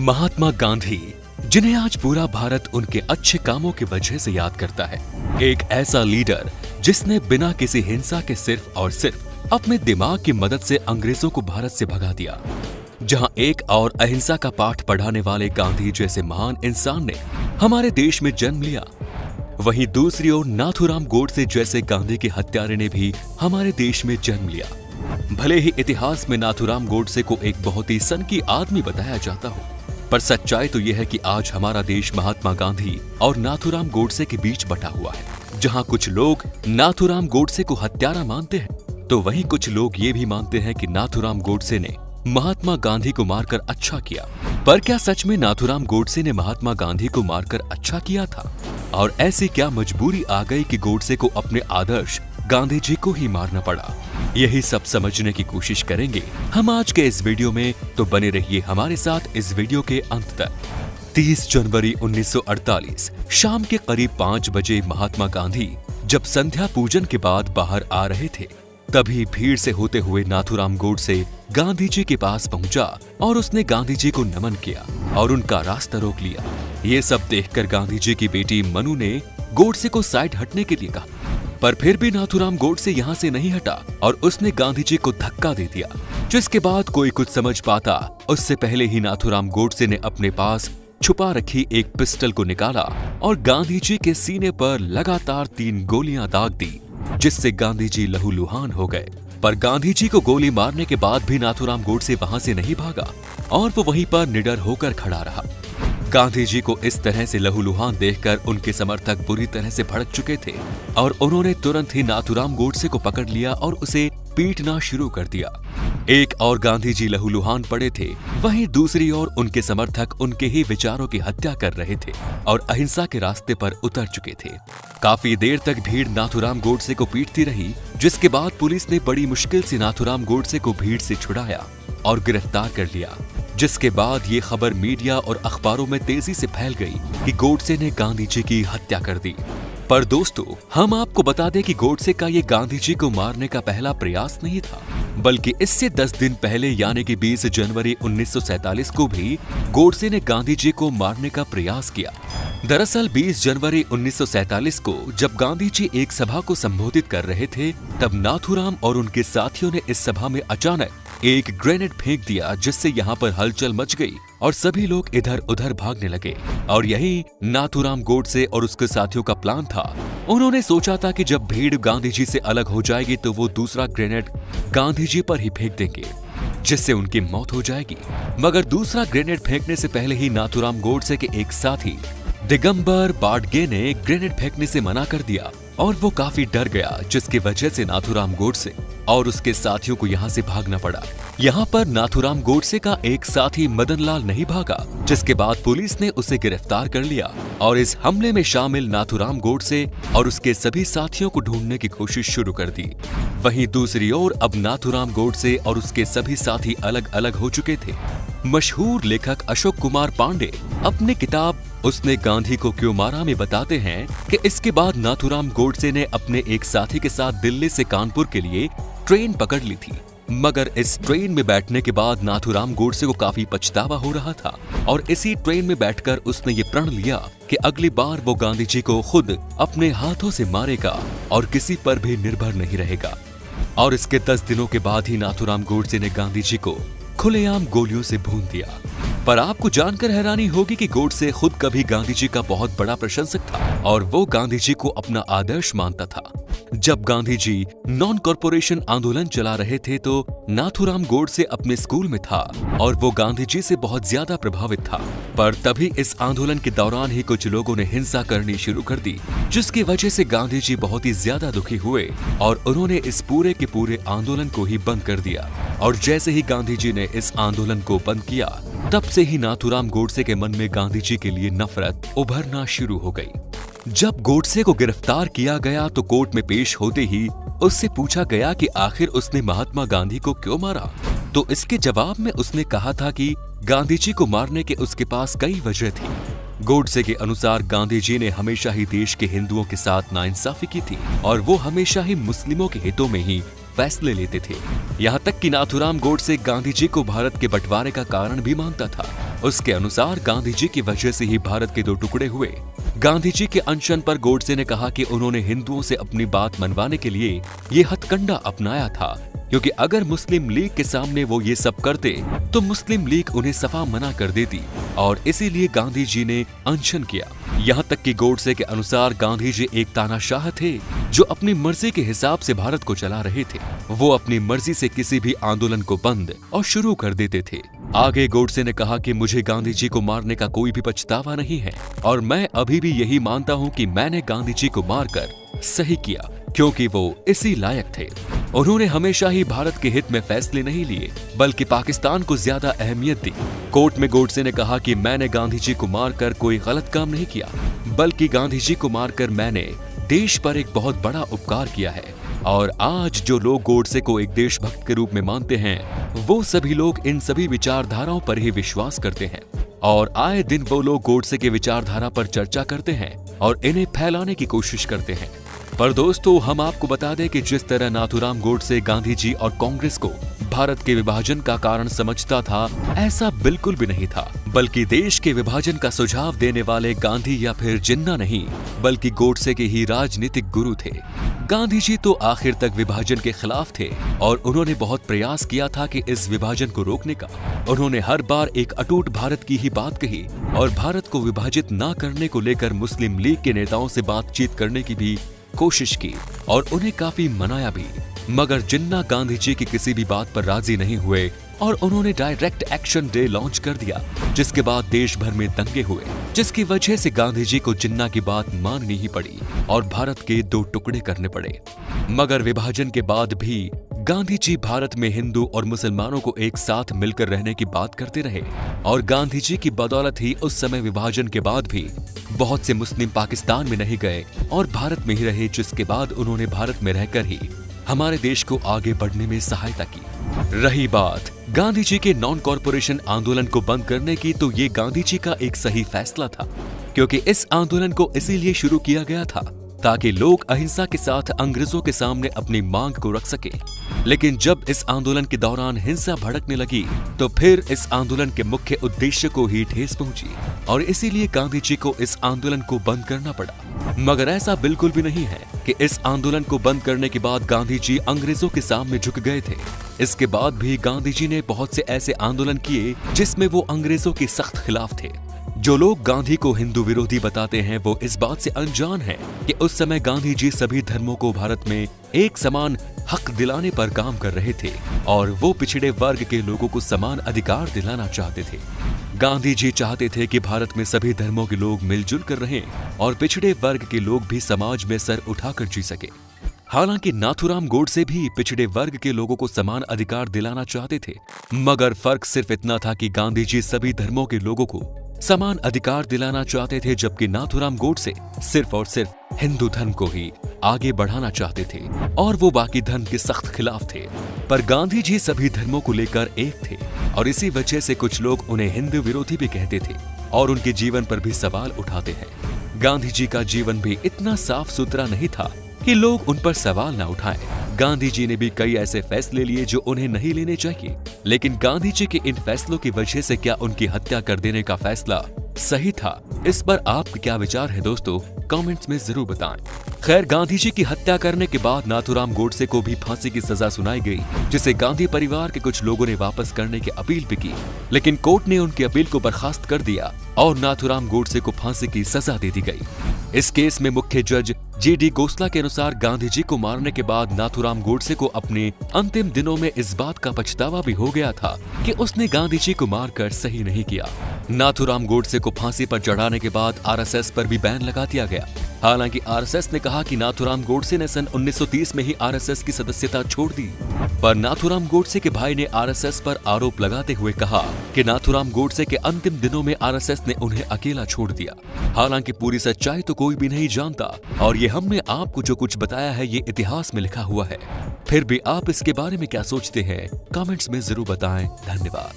महात्मा गांधी, जिन्हें आज पूरा भारत उनके अच्छे कामों की वजह से याद करता है, एक ऐसा लीडर जिसने बिना किसी हिंसा के सिर्फ और सिर्फ अपने दिमाग की मदद से अंग्रेजों को भारत से भगा दिया। जहां एक और अहिंसा का पाठ पढ़ाने वाले गांधी जैसे महान इंसान ने हमारे देश में जन्म लिया, वहीं दूसरी ओर नाथूराम गोडसे जैसे गांधी के हत्यारे ने भी हमारे देश में जन्म लिया। भले ही इतिहास में नाथूराम गोडसे को एक बहुत ही सनकी आदमी बताया जाता हो, पर सच्चाई तो यह है कि आज हमारा देश महात्मा गांधी और नाथूराम गोडसे के बीच बटा हुआ है। जहां कुछ लोग नाथूराम गोडसे को हत्यारा मानते हैं, तो वहीं कुछ लोग ये भी मानते हैं कि नाथूराम गोडसे ने महात्मा गांधी को मारकर अच्छा किया। पर क्या सच में नाथूराम गोडसे ने महात्मा गांधी को मारकर अच्छा किया था? और ऐसी क्या मजबूरी आ गई कि गोडसे को अपने आदर्श गांधी जी को ही मारना पड़ा? यही सब समझने की कोशिश करेंगे हम आज के इस वीडियो में, तो बने रहिए हमारे साथ इस वीडियो के अंत तक। 30 जनवरी 1948 शाम के करीब 5 बजे महात्मा गांधी जब संध्या पूजन के बाद बाहर आ रहे थे, तभी भीड़ से होते हुए नाथूराम गोडसे गांधी जी के पास पहुंचा और उसने गांधी जी को नमन किया और उनका रास्ता रोक लिया। ये सब देखकर गांधी जी की बेटी मनु ने गोडसे को साइड हटने के लिए कहा, पर फिर भी नाथूराम गोडसे यहाँ से नहीं हटा और उसने गांधी जी को धक्का दे दिया। जिसके बाद कोई कुछ समझ पाता उससे पहले ही नाथूराम गोडसे ने अपने पास छुपा रखी एक पिस्टल को निकाला और गांधी जी के सीने पर लगातार 3 गोलियां दाग दी, जिससे गांधी जी लहूलुहान हो गए। पर गांधी जी को गोली मारने के बाद भी नाथूराम गोडसे वहां से नहीं भागा और वो वहीं पर निडर होकर खड़ा रहा। गांधी जी को इस तरह से लहूलुहान देखकर उनके समर्थक बुरी तरह से भड़क चुके थे और उन्होंने तुरंत ही नाथूराम गोडसे को पकड़ लिया और उसे पीटना शुरू कर दिया। एक और गांधी जी लहूलुहान पड़े थे, वहीं दूसरी ओर उनके समर्थक उनके ही विचारों की हत्या कर रहे थे और अहिंसा के रास्ते पर उतर चुके थे। काफी देर तक भीड़ नाथूराम गोडसे को पीटती रही, जिसके बाद पुलिस ने बड़ी मुश्किल से नाथूराम गोडसे को भीड़ से छुड़ाया और गिरफ्तार कर लिया। जिसके बाद ये खबर मीडिया और अखबारों में तेजी से फैल गई कि गोडसे ने गांधी जी की हत्या कर दी। पर दोस्तों, हम आपको बता दें कि गोडसे का ये गांधी जी को मारने का पहला प्रयास नहीं था, बल्कि इससे 10 दिन पहले यानी कि 20 जनवरी 1947 को भी गोडसे ने गांधी जी को मारने का प्रयास किया। दरअसल 20 जनवरी 1947 को जब गांधी जी एक सभा को संबोधित कर रहे थे, तब नाथूराम और उनके साथियों ने इस सभा में अचानक एक ग्रेनेड फेंक दिया, जिससे यहाँ पर हलचल मच गई और सभी लोग इधर उधर भागने लगे। और यही नाथूराम गोडसे और उसके साथियों का प्लान था। उन्होंने सोचा था कि जब भीड़ गांधी जी से अलग हो जाएगी तो वो दूसरा ग्रेनेड गांधी जी पर ही फेंक देंगे, जिससे उनकी मौत हो जाएगी। मगर दूसरा ग्रेनेड फेंकने से पहले ही नाथूराम गोडसे के एक साथी दिगंबर बाडगे ने ग्रेनेड फेंकने से मना कर दिया और वो काफी डर गया, जिसकी वजह से नाथूराम गोडसे और उसके साथियों को यहाँ से भागना पड़ा। यहाँ पर नाथूराम गोडसे का एक साथी मदनलाल नहीं भागा, जिसके बाद पुलिस ने उसे गिरफ्तार कर लिया और इस हमले में शामिल नाथूराम गोडसे और उसके सभी साथियों को ढूंढने की कोशिश शुरू कर दी। वहीं दूसरी ओर अब नाथूराम गोडसे और उसके सभी साथी अलग अलग हो चुके थे। मशहूर लेखक अशोक कुमार पांडे अपनी किताब उसने गांधी को क्यों मारा में बताते हैं कि इसके बाद नाथूराम गोडसे ने अपने एक साथी के साथ दिल्ली से कानपुर के लिए ट्रेन पकड़ ली थी। मगर इस ट्रेन में बैठने के बाद नाथूराम गोडसे को काफी पछतावा हो रहा था और इसी ट्रेन में बैठकर उसने ये प्रण लिया कि अगली बार वो गांधी जी को खुद अपने हाथों से मारेगा और किसी पर भी निर्भर नहीं रहेगा। और इसके 10 दिनों के बाद ही नाथूराम गोडसे ने गांधी जी को खुलेआम गोलियों से भून दिया। पर आपको जानकर हैरानी होगी कि गोडसे खुद कभी गांधी जी का बहुत बड़ा प्रशंसक था और वो गांधी जी को अपना आदर्श मानता था। जब गांधी जी नॉन कॉर्पोरेशन आंदोलन चला रहे थे तो नाथूराम गोडसे अपने स्कूल में था और वो गांधी जी से बहुत ज्यादा प्रभावित था। पर तभी इस आंदोलन के दौरान ही कुछ लोगों ने हिंसा करनी शुरू कर दी, जिसकी वजह से गांधी जी बहुत ही ज्यादा दुखी हुए और उन्होंने इस पूरे के पूरे आंदोलन को ही बंद कर दिया। और जैसे ही गांधी जी ने इस आंदोलन को बंद किया, तब से ही नाथूराम गोडसे के मन में गांधी जी के लिए नफरत उभरना शुरू हो गई। जब गोडसे को गिरफ्तार किया गया तो कोर्ट में पेश होते ही उससे पूछा गया कि आखिर उसने महात्मा गांधी को क्यों मारा, तो इसके जवाब में उसने कहा था कि गांधी जी को मारने के उसके पास कई वजह थी। गोडसे के अनुसार गांधी जी ने हमेशा ही देश के हिंदुओं के साथ नाइंसाफी की थी और वो हमेशा ही मुस्लिमों के हितों में ही फैसले लेते थे। यहाँ तक कि नाथूराम गोडसे गांधी जी को भारत के बंटवारे का कारण भी मानता था। उसके अनुसार गांधी जी की वजह से ही भारत के दो टुकड़े हुए। गांधी जी के अनशन पर गोडसे ने कहा कि उन्होंने हिंदुओं से अपनी बात मनवाने के लिए ये हथकंडा अपनाया था, क्योंकि अगर मुस्लिम लीग के सामने वो ये सब करते तो मुस्लिम लीग उन्हें सफा मना कर देती, और इसीलिए गांधी जी ने अनशन किया। यहाँ तक कि गोडसे के अनुसार गांधी जी एक तानाशाह थे जो अपनी मर्जी के हिसाब से भारत को चला रहे थे। वो अपनी मर्जी से किसी भी आंदोलन को बंद और शुरू कर देते थे। आगे गोडसे ने कहा कि मुझे गांधी जी को मारने का कोई भी पछतावा नहीं है, और मैं अभी भी यही मानता हूँ कि मैंने गांधी जी को मारकर सही किया, क्योंकि वो इसी लायक थे। उन्होंने हमेशा ही भारत के हित में फैसले नहीं लिए, बल्कि पाकिस्तान को ज्यादा अहमियत दी। कोर्ट में गोडसे ने कहा कि मैंने गांधी जी को मारकर कोई गलत काम नहीं किया, बल्कि गांधी जी को मारकर मैंने देश पर एक बहुत बड़ा उपकार किया है। और आज जो लोग गोडसे को एक देशभक्त के रूप में मानते हैं, वो सभी लोग इन सभी विचारधाराओं पर ही विश्वास करते हैं, और आए दिन वो लोग गोडसे के विचारधारा पर चर्चा करते हैं और इन्हें फैलाने की कोशिश करते हैं। पर दोस्तों, हम आपको बता दें कि जिस तरह नाथूराम गोडसे गांधी जी और कांग्रेस को भारत के विभाजन का कारण समझता था, ऐसा बिल्कुल भी नहीं था, बल्कि देश के विभाजन का सुझाव देने वाले गांधी या फिर जिन्ना नहीं, बल्कि गोडसे के ही राजनीतिक गुरु थे। गांधी जी तो आखिर तक विभाजन के खिलाफ थे, और उन्होंने बहुत प्रयास किया था कि इस विभाजन को रोकने का। उन्होंने हर बार एक अटूट भारत की ही बात कही, और भारत को विभाजित न करने को लेकर मुस्लिम लीग के नेताओं से बातचीत करने की भी कोशिश की, और उन्हें काफी मनाया भी। मगर जिन्ना गांधी जी की किसी भी बात पर राजी नहीं हुए, और उन्होंने डायरेक्ट एक्शन डे लॉन्च कर दिया, जिसके बाद देश भर में दंगे हुए, जिसकी वजह से गांधी जी को जिन्ना की बात माननी ही पड़ी और भारत के दो टुकड़े करने पड़े। मगर विभाजन के बाद भी गांधी जी भारत में हिंदू और मुसलमानों को एक साथ मिलकर रहने की बात करते रहे, और गांधी जी की बदौलत ही उस समय विभाजन के बाद भी बहुत से मुस्लिम पाकिस्तान में नहीं गए और भारत में ही रहे, जिसके बाद उन्होंने भारत में रहकर ही हमारे देश को आगे बढ़ने में सहायता की। रही बात गांधी जी के नॉन कॉरपोरेशन आंदोलन को बंद करने की, तो ये गांधी जी का एक सही फैसला था, क्योंकि इस आंदोलन को इसीलिए शुरू किया गया था ताकि लोग अहिंसा के साथ अंग्रेजों के सामने अपनी मांग को रख सके। लेकिन जब इस आंदोलन के दौरान हिंसा भड़कने लगी, तो फिर इस आंदोलन के मुख्य उद्देश्य को ही ठेस पहुंची, और इसीलिए गांधी जी को इस आंदोलन को बंद करना पड़ा। मगर ऐसा बिल्कुल भी नहीं है कि इस आंदोलन को बंद करने के बाद गांधी जी अंग्रेजों के सामने झुक गए थे। इसके बाद भी गांधी जी ने बहुत से ऐसे आंदोलन किए जिसमें वो अंग्रेजों के सख्त खिलाफ थे। जो लोग गांधी को हिंदू विरोधी बताते हैं, वो इस बात से अनजान हैं कि उस समय गांधी जी सभी धर्मों को भारत में एक समान हक दिलाने पर काम कर रहे थे, और वो पिछड़े वर्ग के लोगों को समान अधिकार दिलाना चाहते थे। गांधी जी चाहते थे कि भारत में सभी धर्मों के लोग मिलजुल कर रहें, और पिछड़े वर्ग के लोग भी समाज में सर उठाकर जी सके। हालांकि नाथूराम गोडसे भी पिछड़े वर्ग के लोगों को समान अधिकार दिलाना चाहते थे, मगर फर्क सिर्फ इतना था कि गांधी जी सभी धर्मों के लोगों को समान अधिकार दिलाना चाहते थे, जबकि नाथूराम गोडसे सिर्फ और सिर्फ हिंदू धर्म को ही आगे बढ़ाना चाहते थे, और वो बाकी धर्म के सख्त खिलाफ थे। पर गांधी जी सभी धर्मों को लेकर एक थे, और इसी वजह से कुछ लोग उन्हें हिंदू विरोधी भी कहते थे और उनके जीवन पर भी सवाल उठाते हैं। गांधी जी का जीवन भी इतना साफ सुथरा नहीं था कि लोग उन पर सवाल न उठाएं। गांधी जी ने भी कई ऐसे फैसले लिए जो उन्हें नहीं लेने चाहिए, लेकिन गांधी जी के इन फैसलों की वजह से क्या उनकी हत्या कर देने का फैसला सही था? इस पर आपके क्या विचार है दोस्तों, कमेंट्स में जरूर बताएं। खैर, गांधी जी की हत्या करने के बाद नाथूराम गोडसे को भी फांसी की सजा सुनाई गई, जिसे गांधी परिवार के कुछ लोगों ने वापस करने की अपील भी की, लेकिन कोर्ट ने उनकी अपील को बर्खास्त कर दिया और नाथूराम गोडसे को फांसी की सजा दे दी गई। इस केस में मुख्य जज जी.डी. गोसला के अनुसार गांधी जी को मारने के बाद नाथूराम गोडसे को अपने अंतिम दिनों में इस बात का पछतावा भी हो गया था कि उसने गांधी जी को मारकर सही नहीं किया। नाथूराम गोडसे को फांसी पर चढ़ाने के बाद आरएसएस पर भी बैन लगा दिया गया। हालांकि आरएसएस ने कहा कि नाथूराम गोडसे ने सन 1930 में ही आरएसएस की सदस्यता छोड़ दी, पर नाथूराम गोडसे के भाई ने आरएसएस पर आरोप लगाते हुए कहा कि नाथूराम गोडसे के अंतिम दिनों में आरएसएस ने उन्हें अकेला छोड़ दिया। हालांकि पूरी सच्चाई तो कोई भी नहीं जानता, और ये हमने आपको जो कुछ बताया है ये इतिहास में लिखा हुआ है। फिर भी आप इसके बारे में क्या सोचते हैं, कमेंट्स में जरूर बताएं। धन्यवाद।